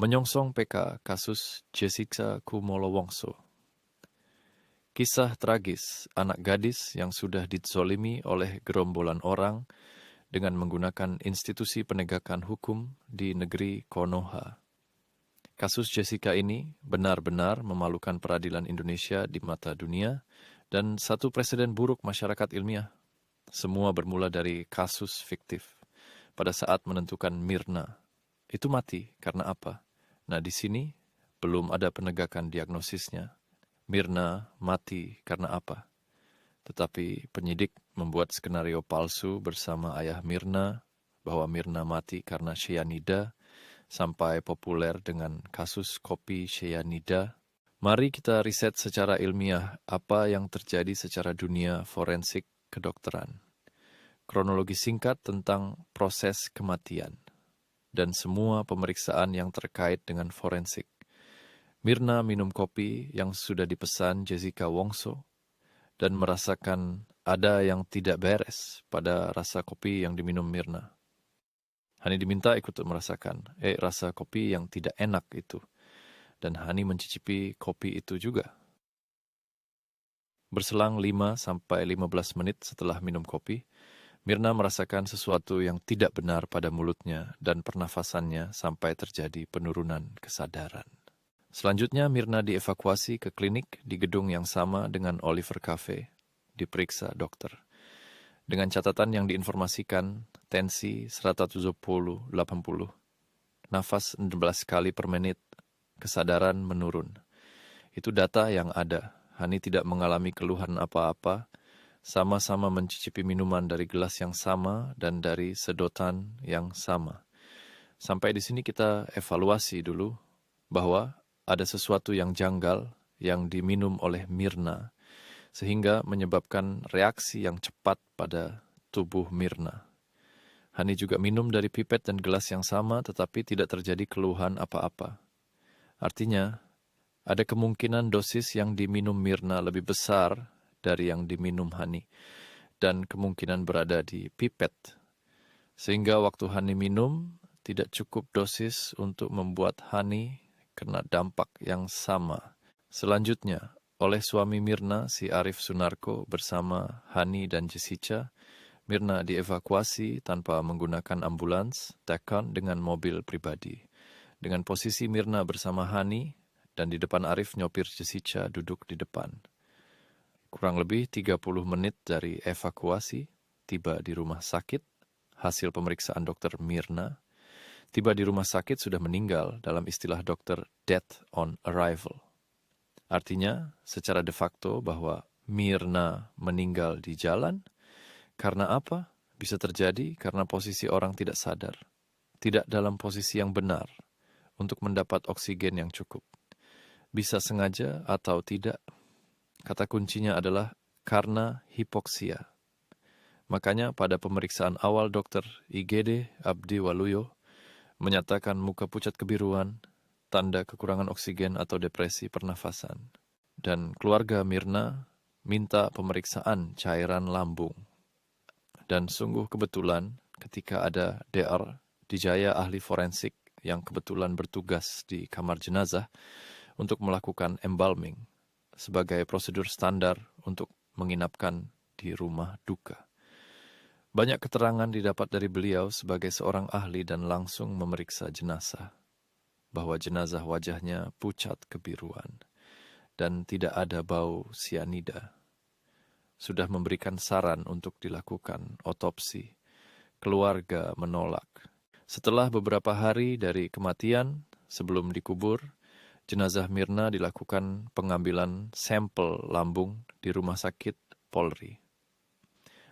Menyongsong PK kasus Jessica Kumolo Wongso. Kisah tragis anak gadis yang sudah dizolimi oleh gerombolan orang dengan menggunakan institusi penegakan hukum di negeri Konoha. Kasus Jessica ini benar-benar memalukan peradilan Indonesia di mata dunia dan satu presiden buruk masyarakat ilmiah. Semua bermula dari kasus fiktif. Pada saat menentukan Mirna, itu mati karena apa? Nah, di sini belum ada penegakan diagnosisnya. Mirna mati karena apa? Tetapi penyidik membuat skenario palsu bersama ayah Mirna bahwa Mirna mati karena cyanida sampai populer dengan kasus kopi cyanida. Mari kita riset secara ilmiah apa yang terjadi secara dunia forensik kedokteran. Kronologi singkat tentang proses kematian dan semua pemeriksaan yang terkait dengan forensik. Mirna minum kopi yang sudah dipesan Jessica Wongso dan merasakan ada yang tidak beres pada rasa kopi yang diminum Mirna. Hani diminta ikut merasakan rasa kopi yang tidak enak itu. Dan Hani mencicipi kopi itu juga. Berselang 5-15 menit setelah minum kopi, Mirna merasakan sesuatu yang tidak benar pada mulutnya dan pernafasannya sampai terjadi penurunan kesadaran. Selanjutnya Mirna dievakuasi ke klinik di gedung yang sama dengan Oliver Cafe, diperiksa dokter. Dengan catatan yang diinformasikan, tensi 170/80, nafas 16 kali per menit, kesadaran menurun. Itu data yang ada. Hani tidak mengalami keluhan apa-apa, sama-sama mencicipi minuman dari gelas yang sama dan dari sedotan yang sama. Sampai di sini kita evaluasi dulu bahwa ada sesuatu yang janggal yang diminum oleh Mirna, sehingga menyebabkan reaksi yang cepat pada tubuh Mirna. Hani juga minum dari pipet dan gelas yang sama, tetapi tidak terjadi keluhan apa-apa. Artinya, ada kemungkinan dosis yang diminum Mirna lebih besar dari yang diminum Hani, dan kemungkinan berada di pipet. Sehingga waktu Hani minum, tidak cukup dosis untuk membuat Hani kena dampak yang sama. Selanjutnya, oleh suami Mirna, si Arif Sunarko bersama Hani dan Jessica, Mirna dievakuasi tanpa menggunakan ambulans, Tekon dengan mobil pribadi. Dengan posisi Mirna bersama Hani, dan di depan Arif nyopir Jessica duduk di depan. Kurang lebih 30 menit dari evakuasi, tiba di rumah sakit, hasil pemeriksaan dokter Mirna, tiba di rumah sakit sudah meninggal dalam istilah dokter death on arrival. Artinya, secara de facto bahwa Mirna meninggal di jalan, karena apa? Bisa terjadi karena posisi orang tidak sadar, tidak dalam posisi yang benar untuk mendapat oksigen yang cukup. Bisa sengaja atau tidak, kata kuncinya adalah karena hipoksia. Makanya pada pemeriksaan awal dokter IGD Abdi Waluyo menyatakan muka pucat kebiruan, tanda kekurangan oksigen atau depresi pernafasan. Dan keluarga Mirna minta pemeriksaan cairan lambung. Dan sungguh kebetulan ketika ada DR Dijaya ahli forensik yang kebetulan bertugas di kamar jenazah untuk melakukan embalming sebagai prosedur standar untuk menginapkan di rumah duka. Banyak keterangan didapat dari beliau sebagai seorang ahli dan langsung memeriksa jenazah, bahwa jenazah wajahnya pucat kebiruan dan tidak ada bau sianida. Sudah memberikan saran untuk dilakukan otopsi. Keluarga menolak. Setelah beberapa hari dari kematian, sebelum dikubur, jenazah Mirna dilakukan pengambilan sampel lambung di rumah sakit Polri.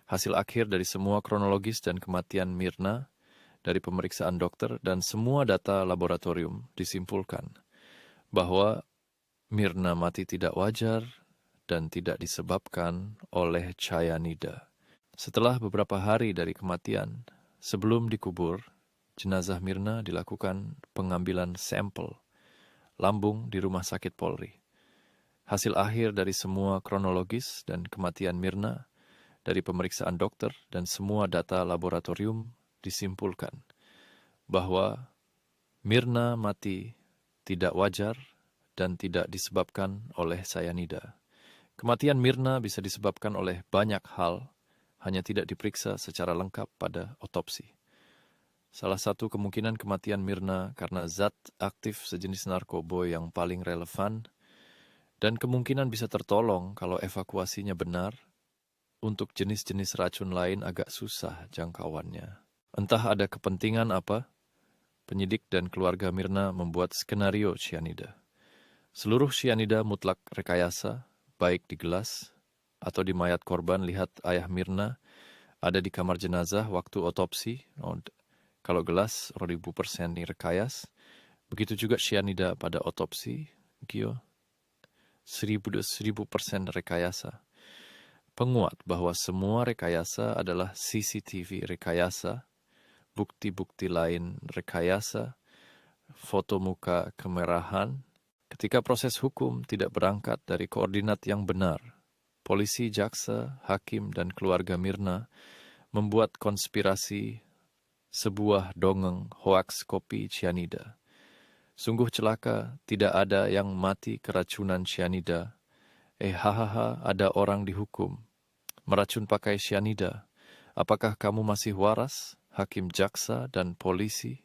Hasil akhir dari semua kronologis dan kematian Mirna, dari pemeriksaan dokter dan semua data laboratorium disimpulkan bahwa Mirna mati tidak wajar dan tidak disebabkan oleh cyanida. Setelah beberapa hari dari kematian, sebelum dikubur, jenazah Mirna dilakukan pengambilan sampel lambung di rumah sakit Polri. Hasil akhir dari semua kronologis dan kematian Mirna, dari pemeriksaan dokter dan semua data laboratorium disimpulkan bahwa Mirna mati tidak wajar, dan tidak disebabkan oleh cyanida. Kematian Mirna bisa disebabkan oleh banyak hal, hanya tidak diperiksa secara lengkap pada otopsi. Salah satu kemungkinan kematian Mirna karena zat aktif sejenis narkoba yang paling relevan, dan kemungkinan bisa tertolong kalau evakuasinya benar. Untuk jenis-jenis racun lain agak susah jangkauannya. Entah ada kepentingan apa, penyidik dan keluarga Mirna membuat skenario cyanida. Seluruh cyanida mutlak rekayasa, baik di gelas atau di mayat korban. Lihat ayah Mirna ada di kamar jenazah waktu otopsi. Kalau gelas, 1000% rekayas. Begitu juga cyanida pada otopsi, Gio, 1000% rekayasa. Penguat bahwa semua rekayasa adalah CCTV rekayasa, bukti-bukti lain rekayasa, foto muka kemerahan. Ketika proses hukum tidak berangkat dari koordinat yang benar, polisi, jaksa, hakim, dan keluarga Mirna membuat konspirasi sebuah dongeng hoaks kopi cyanida. Sungguh celaka, tidak ada yang mati keracunan cyanida. Hahaha, ada orang dihukum. Meracun pakai cyanida. Apakah kamu masih waras, hakim, jaksa, dan polisi?